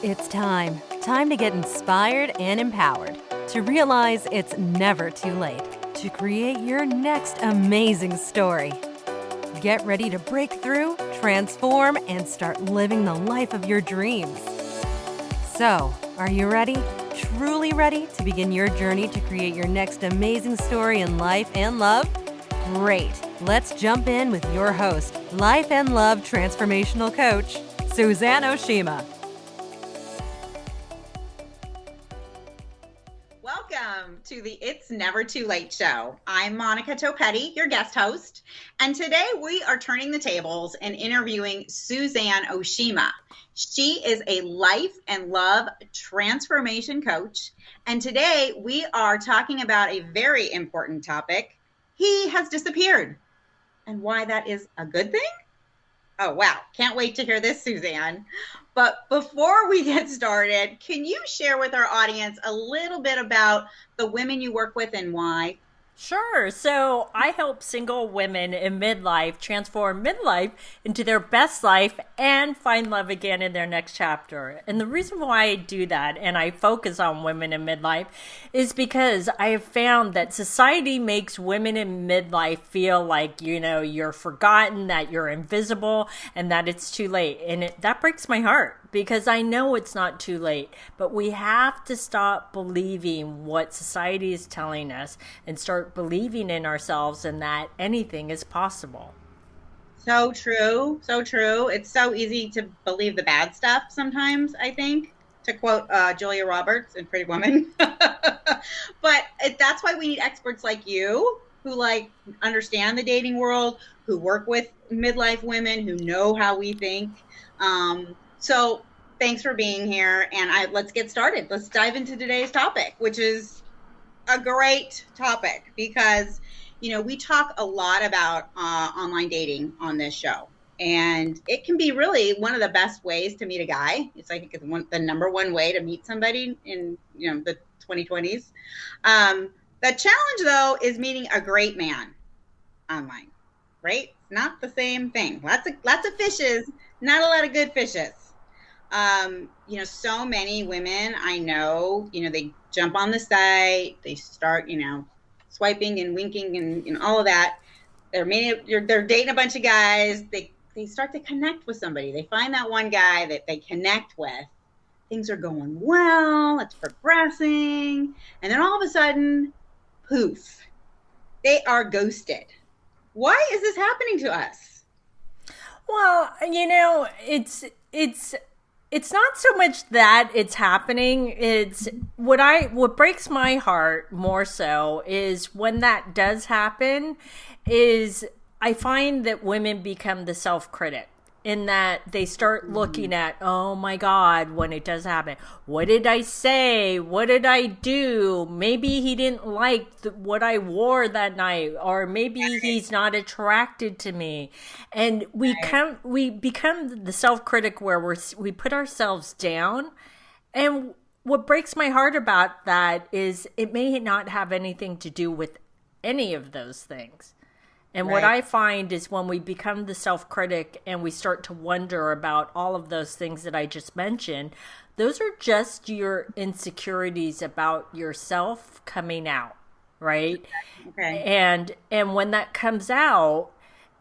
It's time. Time to get inspired and empowered. To realize it's never too late to create your next amazing story. Get ready to break through, transform, and start living the life of your dreams. So, are you ready? Truly ready to begin your journey to create your next amazing story in life and love? Great. Let's jump in with your host, Life and Love Transformational Coach, Suzanne Oshima. Welcome to the It's Never Too Late show. I'm Monica Topetti, your guest host, and today we are turning the tables and interviewing Suzanne Oshima. She is a life and love transformation coach, and today we are talking about a very important topic. He has disappeared, and why that is a good thing? Oh, wow. Can't wait to hear this, Suzanne. But before we get started, can you share with our audience a little bit about the women you work with and why? Sure. So I help single women in midlife transform midlife into their best life and find love again in their next chapter. And the reason why I do that and I focus on women in midlife is because I have found that society makes women in midlife feel like, you're forgotten, that you're invisible, and that it's too late. And that breaks my heart. Because I know it's not too late, but we have to stop believing what society is telling us and start believing in ourselves and that anything is possible. So true. So true. It's so easy to believe the bad stuff sometimes, I think, to quote Julia Roberts in Pretty Woman. But that's why we need experts like you who understand the dating world, who work with midlife women, who know how we think. So thanks for being here, and let's get started. Let's dive into today's topic, which is a great topic because, we talk a lot about online dating on this show, and it can be really one of the best ways to meet a guy. It's the number one way to meet somebody in, the 2020s. The challenge, though, is meeting a great man online, right? It's not the same thing. Lots of fishes, not a lot of good fishes. So many women I know, they jump on the site, they start, swiping and winking and all of that. They're dating a bunch of guys. They start to connect with somebody. They find that one guy that they connect with. Things are going well. It's progressing. And then all of a sudden, poof, they are ghosted. Why is this happening to us? Well, it's not so much that it's happening. It's what breaks my heart more so is when that does happen is I find that women become the self-critic in that they start looking at, oh my God, when it does happen, what did I say? What did I do? Maybe he didn't like what I wore that night, or maybe he's not attracted to me. And we become the self-critic where we put ourselves down. And what breaks my heart about that is it may not have anything to do with any of those things. And what I find is when we become the self-critic and we start to wonder about all of those things that I just mentioned, those are just your insecurities about yourself coming out, right? Okay. And when that comes out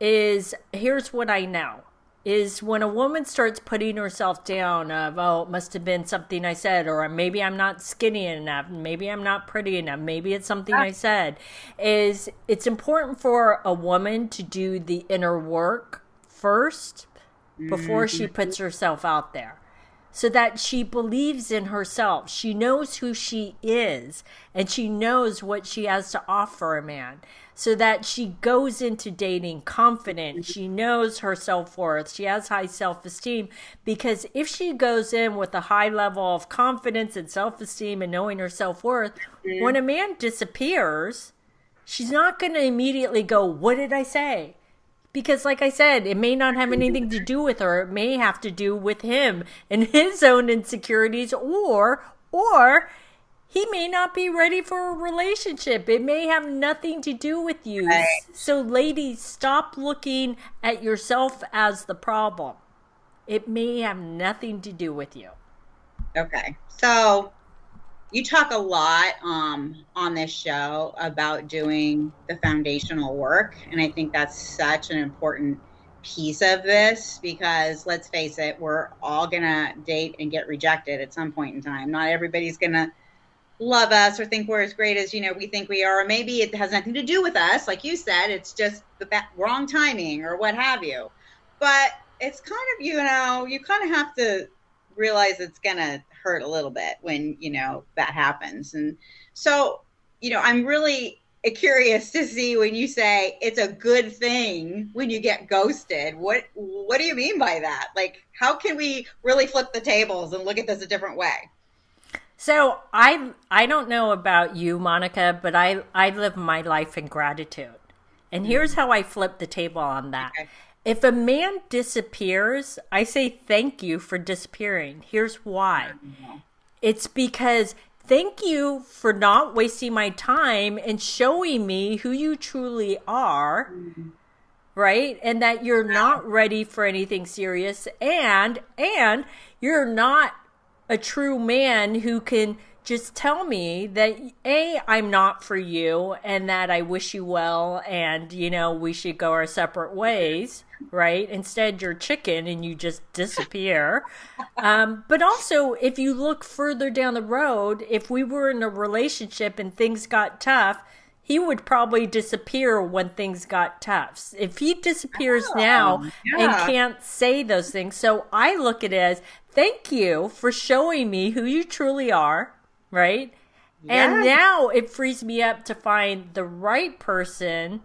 here's what I know. Is when a woman starts putting herself down of, oh, it must have been something I said, or maybe I'm not skinny enough, maybe I'm not pretty enough, maybe it's something I said, is it's important for a woman to do the inner work first before she puts herself out there. So that she believes in herself. She knows who she is, and she knows what she has to offer a man. So that she goes into dating confident. She knows her self-worth. She has high self-esteem. Because if she goes in with a high level of confidence and self-esteem and knowing her self-worth, when a man disappears, she's not going to immediately go, what did I say? Because like I said, it may not have anything to do with her. It may have to do with him and his own insecurities, or he may not be ready for a relationship. It may have nothing to do with you. Right. So ladies, stop looking at yourself as the problem. It may have nothing to do with you. Okay. So you talk a lot on this show about doing the foundational work. And I think that's such an important piece of this because let's face it, we're all going to date and get rejected at some point in time. Not everybody's going to love us or think we're as great as, we think we are. Or maybe it has nothing to do with us. Like you said, it's just the wrong timing or what have you. But it's kind of, you kind of have to realize it's going to hurt a little bit when, that happens. And so, I'm really curious to see when you say it's a good thing when you get ghosted. What do you mean by that? Like, how can we really flip the tables and look at this a different way? So I don't know about you, Monica, but I live my life in gratitude. And here's how I flip the table on that. Okay. If a man disappears, I say thank you for disappearing. Here's why. It's because thank you for not wasting my time and showing me who you truly are, right? And that you're not ready for anything serious, and you're not a true man who can just tell me that I'm not for you and that I wish you well and we should go our separate ways, right? Instead you're chicken and you just disappear. But also if you look further down the road, if we were in a relationship and things got tough, he would probably disappear when things got tough. If he disappears now and can't say those things. So I look at it as thank you for showing me who you truly are. Right? Yeah. And now it frees me up to find the right person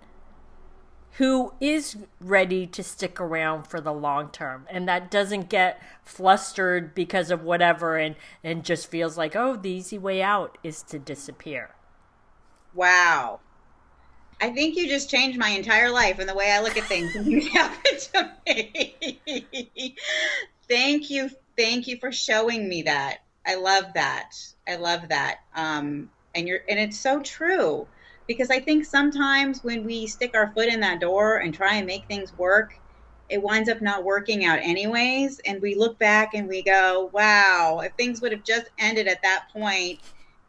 who is ready to stick around for the long term and that doesn't get flustered because of whatever and just feels like, oh, the easy way out is to disappear. Wow. I think you just changed my entire life and the way I look at things and things happen to me. Thank you for showing me that. I love that. And it's so true because I think sometimes when we stick our foot in that door and try and make things work, it winds up not working out anyways. And we look back and we go, wow, if things would have just ended at that point,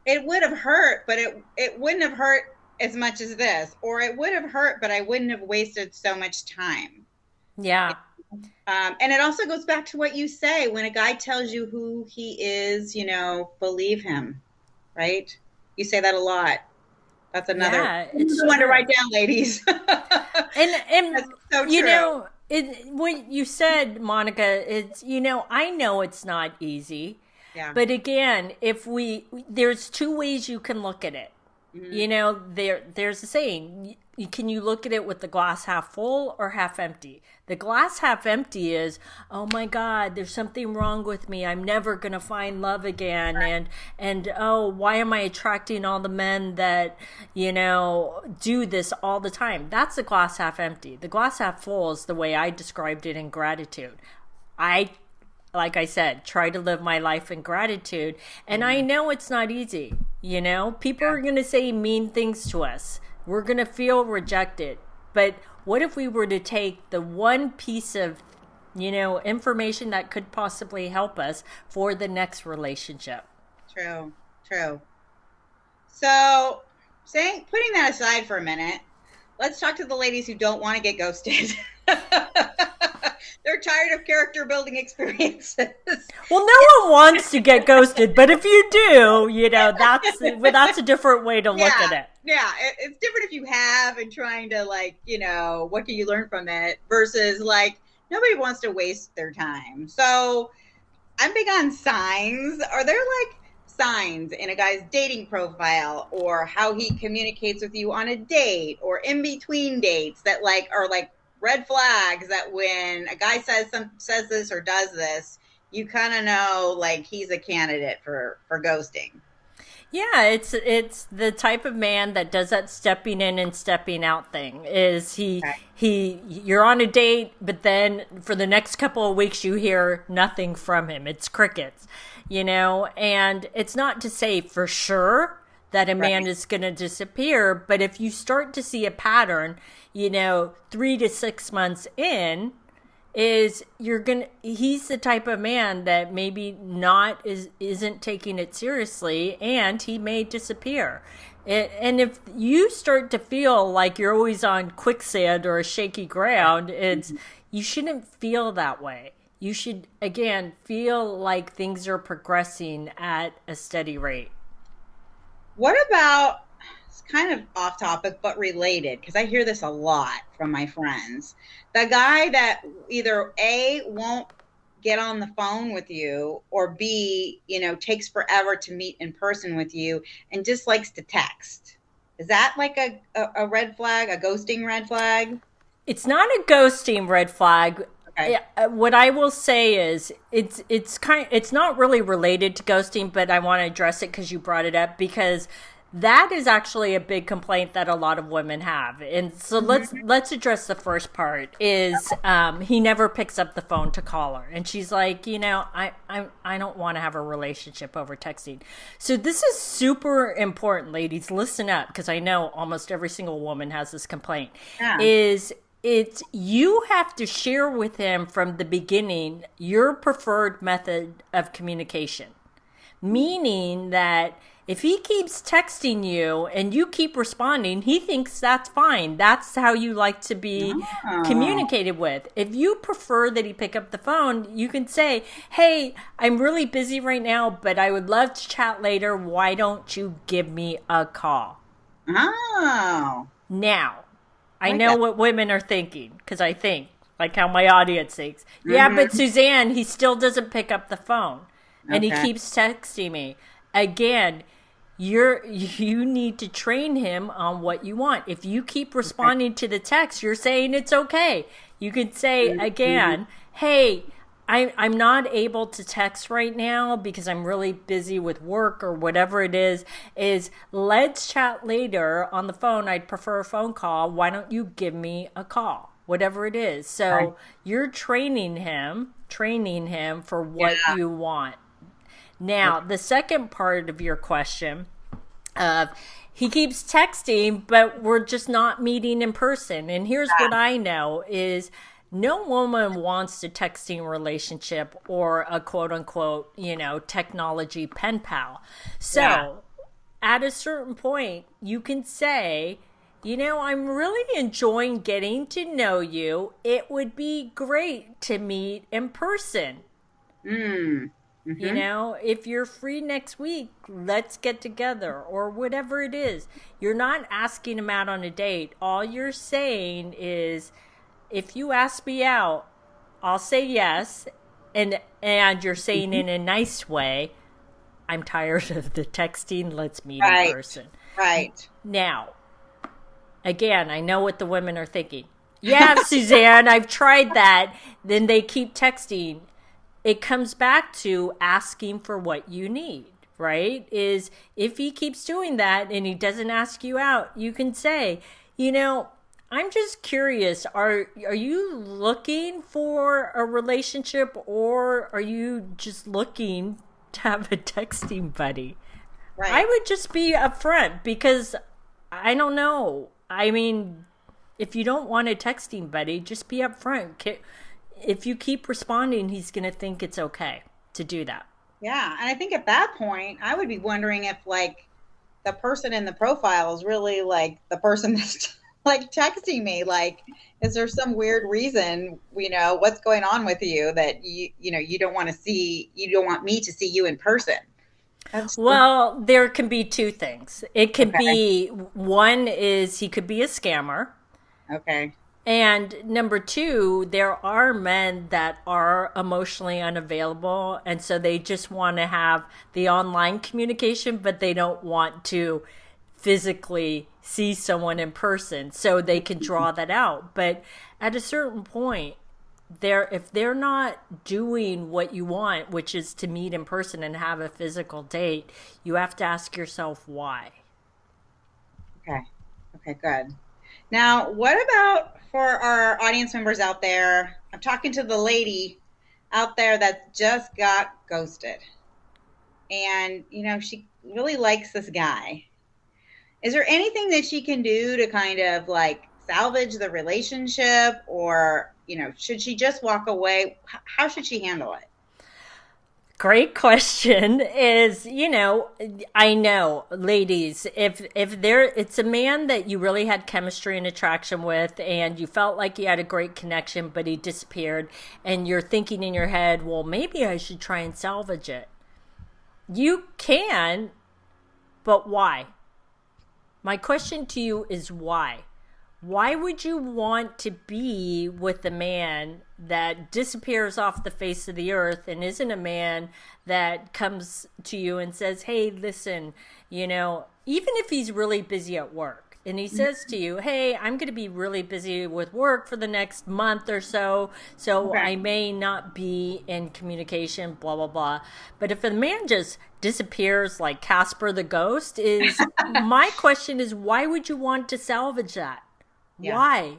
it would have hurt, but it wouldn't have hurt as much as this, or it would have hurt, but I wouldn't have wasted so much time. Yeah. And it also goes back to what you say. When a guy tells you who he is, believe him, right? You say that a lot. That's another one to write down, ladies. and that's so true. What you said, Monica, it's, I know it's not easy. Yeah. But again, there's two ways you can look at it. Mm-hmm. There's a saying, can you look at it with the glass half full or half empty? The glass half empty is, oh my God, there's something wrong with me. I'm never going to find love again. And oh, why am I attracting all the men that, do this all the time? That's the glass half empty. The glass half full is the way I described it in gratitude. Like I said, try to live my life in gratitude. And I know it's not easy. People are going to say mean things to us. We're going to feel rejected. But what if we were to take the one piece of, information that could possibly help us for the next relationship? True. So putting that aside for a minute, let's talk to the ladies who don't want to get ghosted. They're tired of character building experiences. Well, no one wants to get ghosted, but if you do, that's a different way to look at it. Yeah, it's different if you have and trying to what can you learn from it versus nobody wants to waste their time. So I'm big on signs. Are there signs in a guy's dating profile or how he communicates with you on a date or in between dates that are red flags that when a guy says this or does this, you kind of know he's a candidate for ghosting? Yeah, it's the type of man that does that stepping in and stepping out thing. You're on a date, but then for the next couple of weeks you hear nothing from him. It's crickets, and it's not to say for sure that a man is going to disappear, but if you start to see a pattern, 3 to 6 months in, is he's the type of man that maybe isn't taking it seriously, and he may disappear. And if you start to feel like you're always on quicksand or a shaky ground, you shouldn't feel that way. You should, again, feel like things are progressing at a steady rate. What about, it's kind of off topic, but related, because I hear this a lot from my friends. The guy that either A, won't get on the phone with you, or B, takes forever to meet in person with you and just likes to text. Is that like a red flag, a ghosting red flag? It's not a ghosting red flag. Okay. What I will say is it's not really related to ghosting, but I want to address it because you brought it up, because that is actually a big complaint that a lot of women have. And so let's address the first part is he never picks up the phone to call her. And she's like, I don't want to have a relationship over texting. So this is super important, ladies. Listen up, because I know almost every single woman has this complaint. Yeah. You have to share with him from the beginning your preferred method of communication. Meaning that if he keeps texting you and you keep responding, he thinks that's fine. That's how you like to be communicated with. If you prefer that he pick up the phone, you can say, hey, I'm really busy right now, but I would love to chat later. Why don't you give me a call? Oh. Now, I know what women are thinking, because I think, like how my audience thinks. Yeah, but Suzanne, he still doesn't pick up the phone. And he keeps texting me. Again, you need to train him on what you want. If you keep responding to the text, you're saying it's okay. You could say again, hey, I'm not able to text right now because I'm really busy with work or whatever it is let's chat later on the phone. I'd prefer a phone call. Why don't you give me a call? Whatever it is. So you're training him for what you want. Now, the second part of your question, he keeps texting, but we're just not meeting in person. And here's what I know is no woman wants a texting relationship or a quote unquote, technology pen pal. So at a certain point, you can say, I'm really enjoying getting to know you. It would be great to meet in person. If you're free next week, let's get together or whatever it is. You're not asking him out on a date. All you're saying is, if you ask me out, I'll say yes. And you're saying in a nice way, I'm tired of the texting. Let's meet in person. Right. Now, again, I know what the women are thinking. Yeah, Suzanne, I've tried that. Then they keep texting. It comes back to asking for what you need, right? Is if he keeps doing that and he doesn't ask you out, you can say, I'm just curious, are you looking for a relationship, or are you just looking to have a texting buddy? Right. I would just be upfront, because I don't know. I mean, if you don't want a texting buddy, just be upfront. If you keep responding, he's going to think it's okay to do that. Yeah. And I think at that point, I would be wondering if the person in the profile is really the person that's texting me. Is there some weird reason, what's going on with you that you don't want me to see you in person? Well, there can be two things. It could be, one is he could be a scammer. Okay. And number two, there are men that are emotionally unavailable, and so they just want to have the online communication, but they don't want to physically see someone in person, so they can draw that out. But at a certain point, if they're not doing what you want, which is to meet in person and have a physical date, you have to ask yourself why. Okay, good. Now, what about for our audience members out there? I'm talking to the lady out there that just got ghosted. And, she really likes this guy. Is there anything that she can do to kind of salvage the relationship, or should she just walk away? How should she handle it? Great question. Is, I know, ladies, if it's a man that you really had chemistry and attraction with, and you felt like you had a great connection, but he disappeared, and you're thinking in your head, well, maybe I should try and salvage it. You can, but why? My question to you is why? Why would you want to be with a man that disappears off the face of the earth and isn't a man that comes to you and says, hey, listen, even if he's really busy at work and he says to you, hey, I'm going to be really busy with work for the next month or so I may not be in communication, blah, blah, blah. But if a man just disappears like Casper the Ghost, my question is, why would you want to salvage that? Yeah. Why?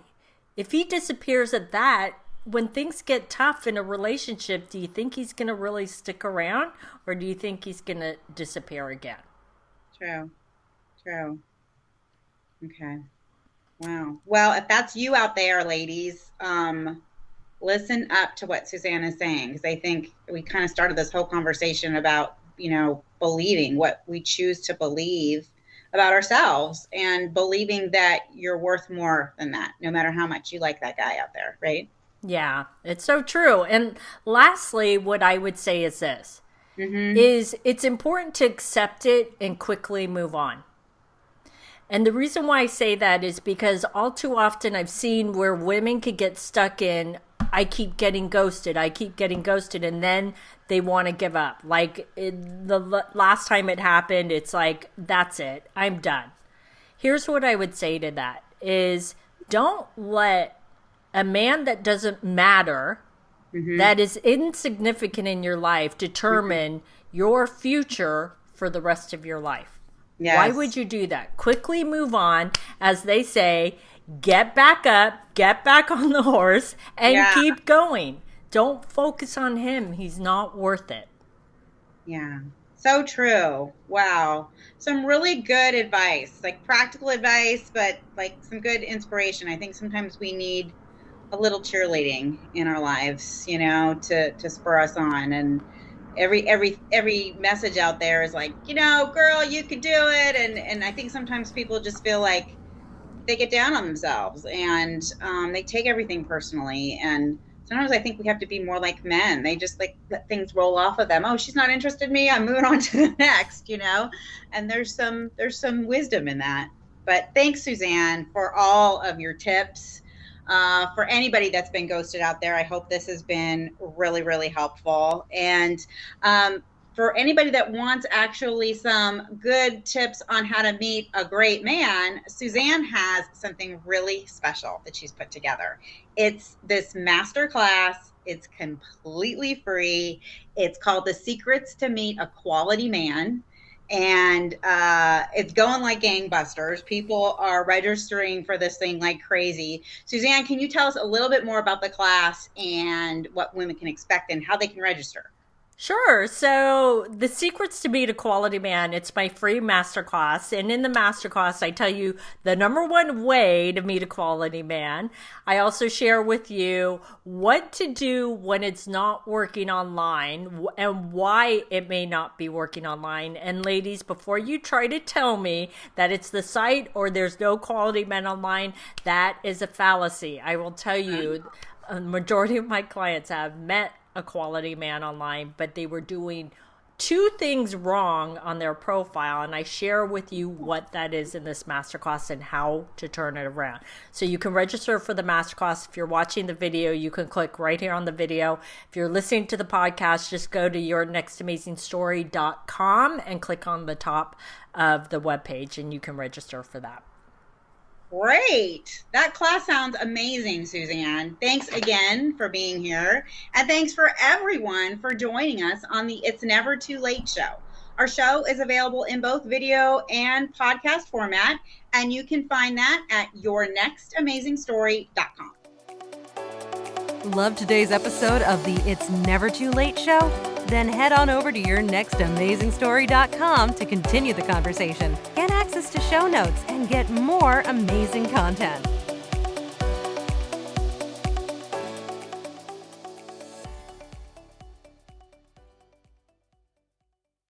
If he disappears at that, when things get tough in a relationship, do you think he's going to really stick around, or do you think he's going to disappear again? True. Okay. Wow. Well, if that's you out there, ladies, listen up to what Suzanne is saying, because I think we kind of started this whole conversation about, believing what we choose to believe about ourselves and believing that you're worth more than that, no matter how much you like that guy out there, right? Yeah, it's so true. And lastly, what I would say is this, is it's important to accept it and quickly move on. And the reason why I say that is because all too often I've seen where women could get stuck in, I keep getting ghosted, and then they want to give up. Like the last time it happened, it's like, that's it, I'm done. Here's what I would say to that is, don't let a man that doesn't matter, that is insignificant in your life, determine your future for the rest of your life. Yes. Why would you do that? Quickly move on, as they say, get back up, get back on the horse, and keep going. Don't focus on him. He's not worth it. Yeah. So true. Wow. Some really good advice, like practical advice, but like some good inspiration. I think sometimes we need a little cheerleading in our lives, to spur us on. And every message out there is like, girl, you can do it. And I think sometimes people just feel like they get down on themselves and they take everything personally. And sometimes I think we have to be more like men. They just like let things roll off of them. Oh, she's not interested in me, I'm moving on to the next, and there's some wisdom in that. But thanks, Suzanne, for all of your tips. For anybody that's been ghosted out there, I hope this has been really, really helpful. And for anybody that wants actually some good tips on how to meet a great man, Suzanne has something really special that she's put together. It's this masterclass. It's completely free. It's called The Secrets to Meet a Quality Man. And it's going like gangbusters. People are registering for this thing like crazy. Suzanne, can you tell us a little bit more about the class and what women can expect and how they can register? Sure. So The Secrets to Meet a Quality Man, it's my free masterclass. And in the masterclass, I tell you the number one way to meet a quality man. I also share with you what to do when it's not working online and why it may not be working online. And ladies, before you try to tell me that it's the site or there's no quality men online, that is a fallacy. I will tell you, a majority of my clients have met a quality man online, but they were doing two things wrong on their profile, and I share with you what that is in this masterclass and how to turn it around. So you can register for the masterclass. If you're watching the video, you can click right here on the video. If you're listening to the podcast, just go to yournextamazingstory.com and click on the top of the webpage, and you can register for that. Great. That class sounds amazing, Suzanne. Thanks again for being here. And thanks for everyone for joining us on the It's Never Too Late show. Our show is available in both video and podcast format, and you can find that at yournextamazingstory.com. Love today's episode of the It's Never Too Late show? Then head on over to yournextamazingstory.com to continue the conversation, get access to show notes, and get more amazing content.